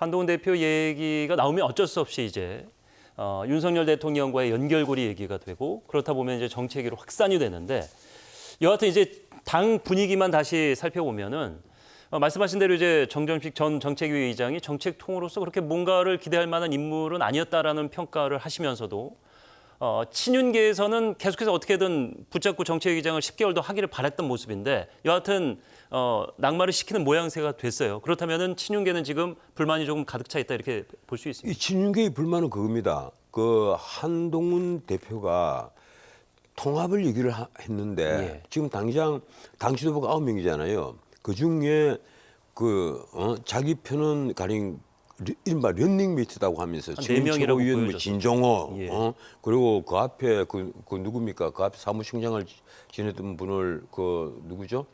한동훈 대표 얘기가 나오면 어쩔 수 없이 이제 윤석열 대통령과의 연결고리 얘기가 되고 그렇다 보면 이제 정책으로 확산이 되는데 여하튼 이제 당 분위기만 다시 살펴보면은 말씀하신 대로 이제 정점식 전 정책위 의장이 정책통으로서 그렇게 뭔가를 기대할 만한 인물은 아니었다라는 평가를 하시면서도 친윤계에서는 계속해서 어떻게든 붙잡고 정책위장을 10개월 더 하기를 바랬던 모습인데 여하튼 낙마를 시키는 모양새가 됐어요. 그렇다면은 친윤계는 지금 불만이 조금 가득 차 있다 이렇게 볼 수 있습니다. 이 친윤계의 불만은 그겁니다. 그 한동훈 대표가 통합을 얘기를 했는데 예. 지금 당장 당 지도부가 9명이잖아요. 그 중에 자기 편은 가령 이른바 런닝메이트라고 하면서 네 명이라고 최고위원 보여졌어요. 진정호 예. 그리고 그 앞에 그 누굽니까? 그 앞에 사무총장을 지냈던 분을 누구죠?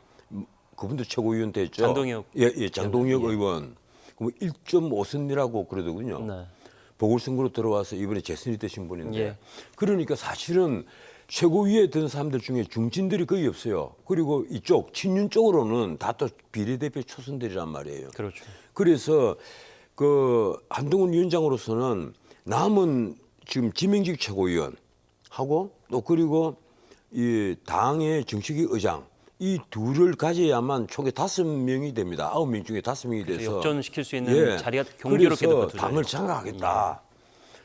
그분도 최고위원 됐죠. 장동혁. 예, 장동혁 예. 의원. 그럼 1.5선이라고 그러더군요. 네. 보궐선거로 들어와서 이번에 재선이 되신 분인데 예. 그러니까 사실은 최고위에 든 사람들 중에 중진들이 거의 없어요. 그리고 이쪽 친윤 쪽으로는 다 또 비례대표 초선들이란 말이에요. 그렇죠. 그래서 그 한동훈 위원장으로서는 남은 지금 지명직 최고위원하고 또 그리고 이 당의 정책위 의장 이 둘을 가져야만 총에 5명이 됩니다. 9명 중에 5명이 돼서 역전시킬 수 있는 자리가 경제롭게 그래서 되거든요. 당을 장악하겠다.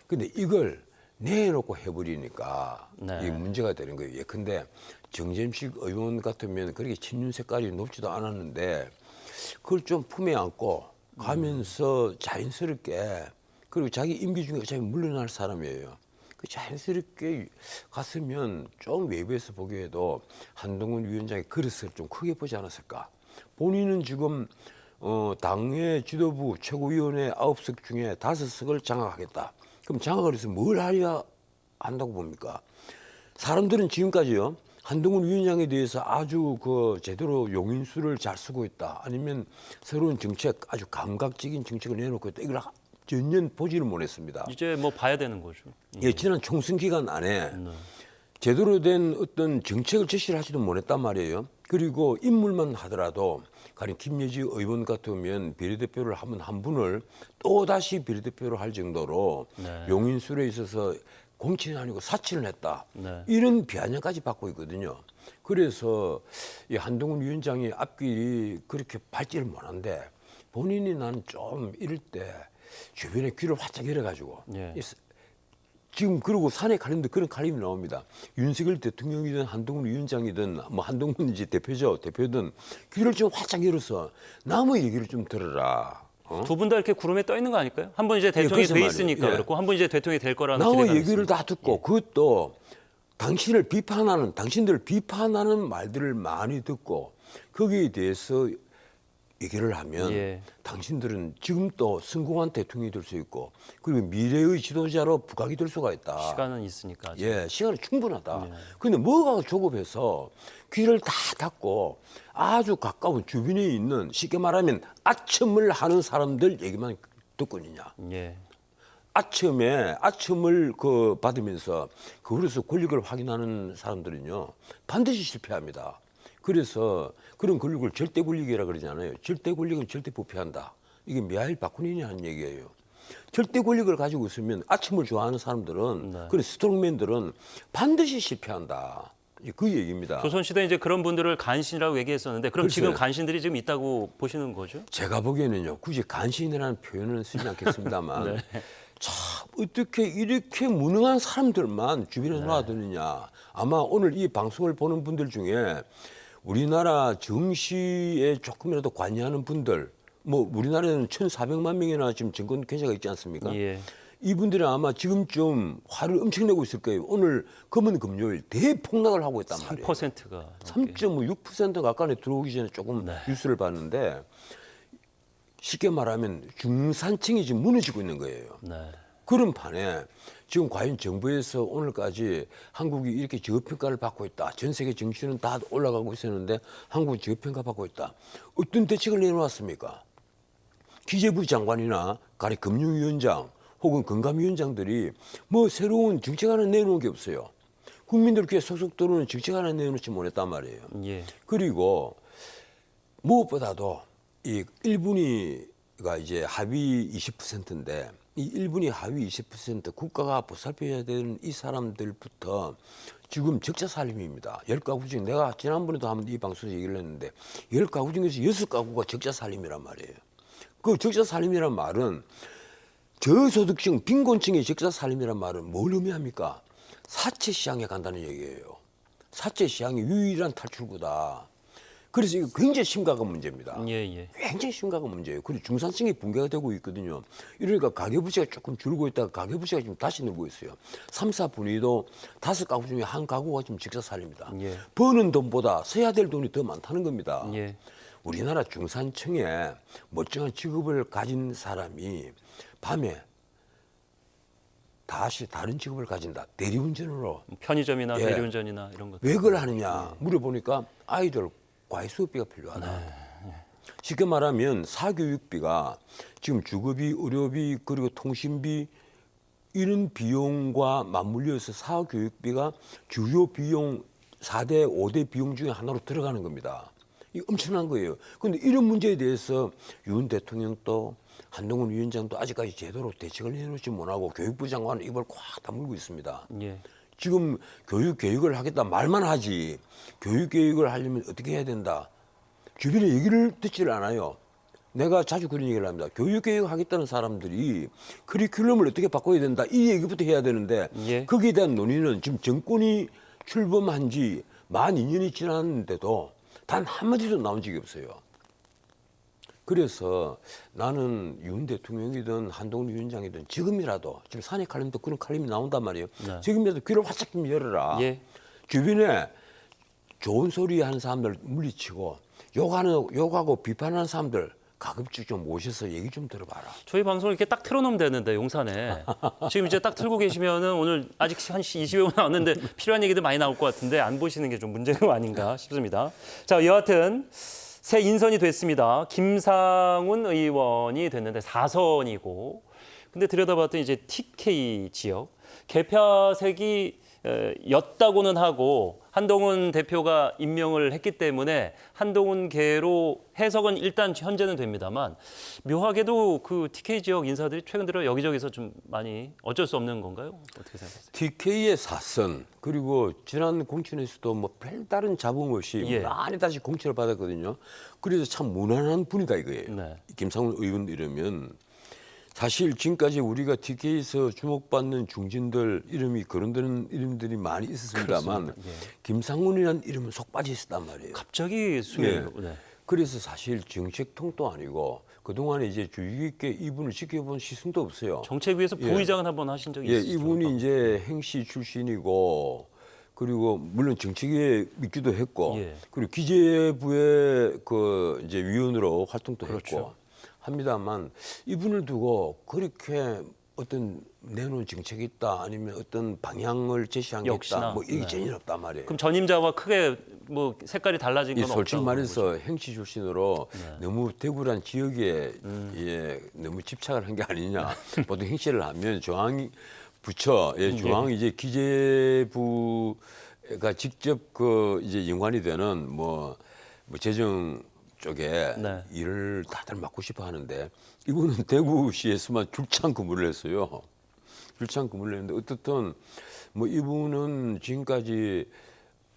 근데 이걸 내놓고 해버리니까 네. 이게 문제가 되는 거예요. 예컨대 정점식 의원 같으면 그렇게 친윤 색깔이 높지도 않았는데 그걸 좀 품에 안고 가면서 자연스럽게 그리고 자기 임기 중에 어차피 물러날 사람이에요. 그 자연스럽게 갔으면 좀 외부에서 보기에도 한동훈 위원장의 그릇을 좀 크게 보지 않았을까. 본인은 지금 당의 지도부 최고위원회 9석 중에 5석을 장악하겠다. 그럼 장악을 해서 뭘 하려 한다고 봅니까? 사람들은 지금까지요. 한동훈 위원장에 대해서 아주 제대로 용인수를 잘 쓰고 있다. 아니면 새로운 정책, 아주 감각적인 정책을 내놓고 있다. 이걸 전혀 보지를 못했습니다. 이제 뭐 봐야 되는 거죠. 예, 지난 총선 기간 안에 제대로 된 어떤 정책을 제시를 하지도 못했단 말이에요. 그리고 인물만 하더라도 가령 김여지 의원 같으면 비례대표를 하면 한 분을 또 다시 비례대표로 할 정도로 네. 용인술에 있어서 공천이 아니고 사치를 했다. 네. 이런 비아냥까지 받고 있거든요. 그래서 이 한동훈 위원장의 앞길이 그렇게 밟지를 못한데 본인이 나는 좀 이럴 때 주변에 귀를 활짝 열어가지고 예. 지금 그러고 산에 가는데 그런 칼림이 나옵니다. 윤석열 대통령이든 한동훈 위원장이든 뭐 한동훈 이제 대표든 귀를 좀 활짝 열어서 남의 얘기를 좀 들어라. 두 분 다 이렇게 구름에 떠 있는 거 아닐까요? 한 분 이제 대통령이 그래서 돼 말이에요. 있으니까 예. 그렇고 한 분 이제 대통령이 될 거라는 남의 기대가 얘기를 있습니다. 다 듣고 그것도 당신들을 비판하는 말들을 많이 듣고 거기에 대해서 얘기를 하면 예. 당신들은 지금 또 성공한 대통령이 될 수 있고 그리고 미래의 지도자로 부각이 될 수가 있다. 시간은 있으니까. 아직. 예, 시간이 충분하다. 근데 뭐가 조급해서 귀를 다 닫고 아주 가까운 주변에 있는 쉽게 말하면 아첨을 하는 사람들 얘기만 듣고 있느냐. 예. 아첨을 받으면서 그걸로서 권력을 확인하는 사람들은요 반드시 실패합니다. 그래서 그런 권력을 절대 권력이라 그러잖아요. 절대 권력은 절대 부패한다. 이게 미하일 바쿠닌이 한 얘기예요. 절대 권력을 가지고 있으면 아첨을 좋아하는 사람들은 그런 스트롱맨들은 반드시 실패한다. 그 얘기입니다. 조선시대 이제 그런 분들을 간신이라고 얘기했었는데 그럼 글쎄요. 지금 간신들이 지금 있다고 보시는 거죠? 제가 보기에는요. 굳이 간신이라는 표현은 쓰지 않겠습니다만 참 어떻게 이렇게 무능한 사람들만 주변에 놔두느냐. 아마 오늘 이 방송을 보는 분들 중에 우리나라 정시에 조금이라도 관여하는 분들 뭐 우리나라에는 1,400만 명이나 지금 정권 계좌가 있지 않습니까? 예. 이분들은 아마 지금쯤 화를 엄청 내고 있을 거예요. 오늘 금은 금요일 대폭락을 하고 있단 말이에요. 3%가 3.6% 가까이 들어오기 전에 조금 뉴스를 봤는데 쉽게 말하면 중산층이 지금 무너지고 있는 거예요. 네. 그런 판에 지금 과연 정부에서 오늘까지 한국이 이렇게 저평가를 받고 있다. 전 세계 정치는 다 올라가고 있었는데 한국은 저평가 받고 있다. 어떤 대책을 내놓았습니까? 기재부 장관이나 가령 금융위원장 혹은 건강위원장들이 뭐 새로운 정책 하나 내놓은 게 없어요. 국민들 귀에 속속 들어오는 정책 하나 내놓지 못했단 말이에요. 예. 그리고 무엇보다도 이 일본이 이제 하위 20%인데 이 1분이 하위 20% 국가가 보살펴야 되는 이 사람들부터 지금 적자 살림입니다. 10가구 중 내가 지난번에도 한번 이 방송에서 얘기를 했는데 10가구 중에서 6가구가 적자 살림이란 말이에요. 그 적자 살림이란 말은 저소득층, 빈곤층의 적자 살림이란 말은 뭘 의미합니까? 사채 시장에 간다는 얘기예요. 사채 시장이 유일한 탈출구다. 그래서 이거 굉장히 심각한 문제입니다. 예, 예. 굉장히 심각한 문제예요. 그리고 중산층이 붕괴가 되고 있거든요. 이러니까 가계부채가 조금 줄고 있다가 가계부채가 지금 다시 늘고 있어요. 3, 4분위도 5가구 중에 한 가구가 지금 직접 살립니다. 예. 버는 돈보다 써야 될 돈이 더 많다는 겁니다. 예. 우리나라 중산층에 멀쩡한 직업을 가진 사람이 밤에 다시 다른 직업을 가진다. 대리운전으로. 편의점이나 예. 대리운전이나 이런 것. 왜 그걸 하느냐 물어보니까 아이들 과외 수업비가 필요하다. 쉽게 말하면 사교육비가 지금 주거비, 의료비, 그리고 통신비 이런 비용과 맞물려서 사교육비가 주요 비용 4대, 5대 비용 중에 하나로 들어가는 겁니다. 이 엄청난 거예요. 그런데 이런 문제에 대해서 윤 대통령도 한동훈 위원장도 아직까지 제대로 대책을 내놓지 못하고 교육부 장관은 입을 꽉 다물고 있습니다. 예. 지금 교육 계획을 하겠다 말만 하지 교육 계획을 하려면 어떻게 해야 된다. 주변에 얘기를 듣지를 않아요. 내가 자주 그런 얘기를 합니다. 교육 계획을 하겠다는 사람들이 커리큘럼을 어떻게 바꿔야 된다. 이 얘기부터 해야 되는데 예. 거기에 대한 논의는 지금 정권이 출범한 지 만 2년이 지났는데도 단 한마디도 나온 적이 없어요. 그래서 나는 윤 대통령이든 한동훈 위원장이든 지금이라도 지금 산의 칼럼도 그런 칼럼이 나온단 말이에요. 네. 지금이라도 귀를 활짝 좀 열어라. 예. 주변에 좋은 소리 하는 사람들 물리치고 욕하고 비판하는 사람들 가급적 좀 모셔서 얘기 좀 들어봐라. 저희 방송을 이렇게 딱 틀어놓으면 되는데 용산에 지금 이제 딱 틀고 계시면은 오늘 아직 한 20여 분 나왔는데 필요한 얘기들 많이 나올 것 같은데 안 보시는 게 좀 문제가 아닌가 싶습니다. 자, 여하튼 새 인선이 됐습니다. 김상훈 의원이 됐는데 4선이고 근데 들여다봤더니 이제 TK 지역 개폐색이 였다고는 하고 한동훈 대표가 임명을 했기 때문에 한동훈계로 해석은 일단 현재는 됩니다만 묘하게도 그 TK 지역 인사들이 최근 들어 여기저기서 좀 많이 어쩔 수 없는 건가요? 어떻게 생각하세요? TK의 사선 그리고 지난 공천에서도 뭐 별다른 잡음 없이 예. 많이 다시 공천을 받았거든요. 그래서 참 무난한 분이다 이거예요. 네. 김상훈 의원 이러면 사실 지금까지 우리가 TK에서 주목받는 중진들 이름이 거론되는 이름들이 많이 있었습니다만 그렇습니다. 예. 김상훈이라는 이름은 속 빠져 있었단 말이에요. 갑자기 수요. 네. 그래서 사실 정책통도 아니고 그동안에 이제 주의 깊게 이분을 지켜본 시선도 없어요. 정책위에서 예. 부의장을 한번 하신 적이 예, 있으시죠? 이분이 이제 행시 출신이고 그리고 물론 정치계에 있기도 했고 예. 그리고 기재부의 그 이제 위원으로 활동도 그렇죠. 했고 합니다만 이분을 두고 그렇게 어떤 내놓은 정책이 있다 아니면 어떤 방향을 제시한 게 역시나, 있다 뭐 이게 네. 전혀 없단 말이에요. 그럼 전임자와 크게 뭐 색깔이 달라진 이 건 솔직히 없다고 말해서 행시 출신으로 네. 너무 대구란 지역에 예, 너무 집착을 한 게 아니냐. 보통 행시를 하면 중앙 부처, 예, 중앙 이제 기재부가 직접 그 이제 연관이 되는 뭐 재정 쪽에 네. 일을 다들 맡고 싶어 하는데 이분은 대구시에서만 줄창 근무를 했어요. 줄창 근무를 했는데 어떻든 뭐 이분은 지금까지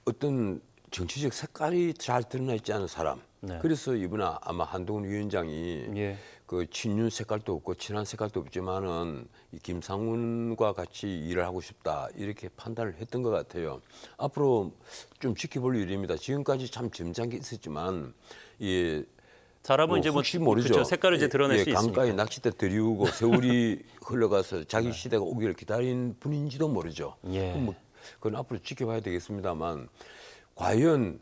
어떤 정치적 색깔이 잘 드러나 있지 않은 사람. 네. 그래서 이분은 아마 한동훈 위원장이 예. 그 친윤 색깔도 없고 친한 색깔도 없지만은 이 김상훈과 같이 일을 하고 싶다 이렇게 판단을 했던 것 같아요. 앞으로 좀 지켜볼 일입니다. 지금까지 참 점잖게 있었지만 이 사람은 이제 뭐 혹시 모르죠. 그렇죠. 색깔을 이제 드러낼 수 강가에 있으니까. 낚싯대 들이우고 세월이 흘러가서 자기 시대가 오기를 기다린 분인지도 모르죠. 예. 그럼 뭐 그건 앞으로 지켜봐야 되겠습니다만 과연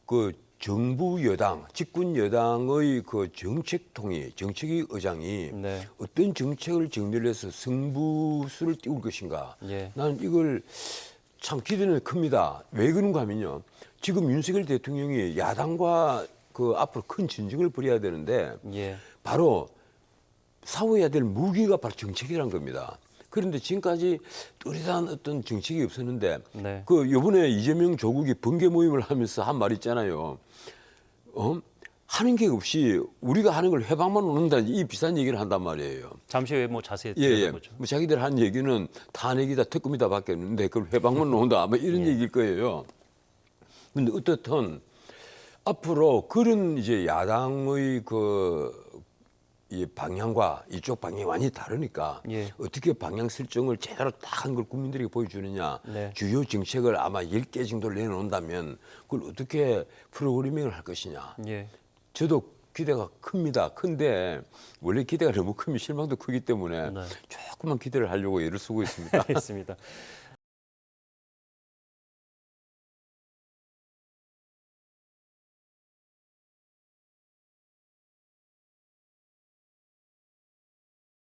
그 정부 여당, 집권 여당의 그 정책통이, 정책위 의장이 네. 어떤 정책을 정리를 해서 승부수를 띄울 것인가. 예. 나는 이걸 참 기대는 큽니다. 왜 그런가 하면요. 지금 윤석열 대통령이 야당과 그 앞으로 큰 전쟁을 벌여야 되는데 예. 바로 싸워야 될 무기가 바로 정책이란 겁니다. 그런데 지금까지 뚜렷한 어떤 정책이 없었는데 네. 그 요번에 이재명 조국이 번개 모임을 하면서 한 말 있잖아요. 하는 게 없이 우리가 하는 걸 회방만 놓는다 이 비싼 얘기를 한단 말이에요. 잠시 후에 뭐 자세히 예. 들어보죠. 뭐 자기들 한 얘기는 탄핵이다 특검이다밖에 없는데 그걸 회방만 놓는다 아마 이런 예. 얘기일 거예요. 근데 어떻든 앞으로 그런 이제 야당의 이 방향과 이쪽 방향이 완전히 다르니까 예. 어떻게 방향 설정을 제대로 딱 한 걸 국민들에게 보여주느냐. 네. 주요 정책을 아마 10개 정도를 내놓는다면 그걸 어떻게 프로그래밍을 할 것이냐. 예. 저도 기대가 큽니다. 큰데 원래 기대가 너무 크면 실망도 크기 때문에 네. 조금만 기대를 하려고 애를 쓰고 있습니다. 알겠습니다.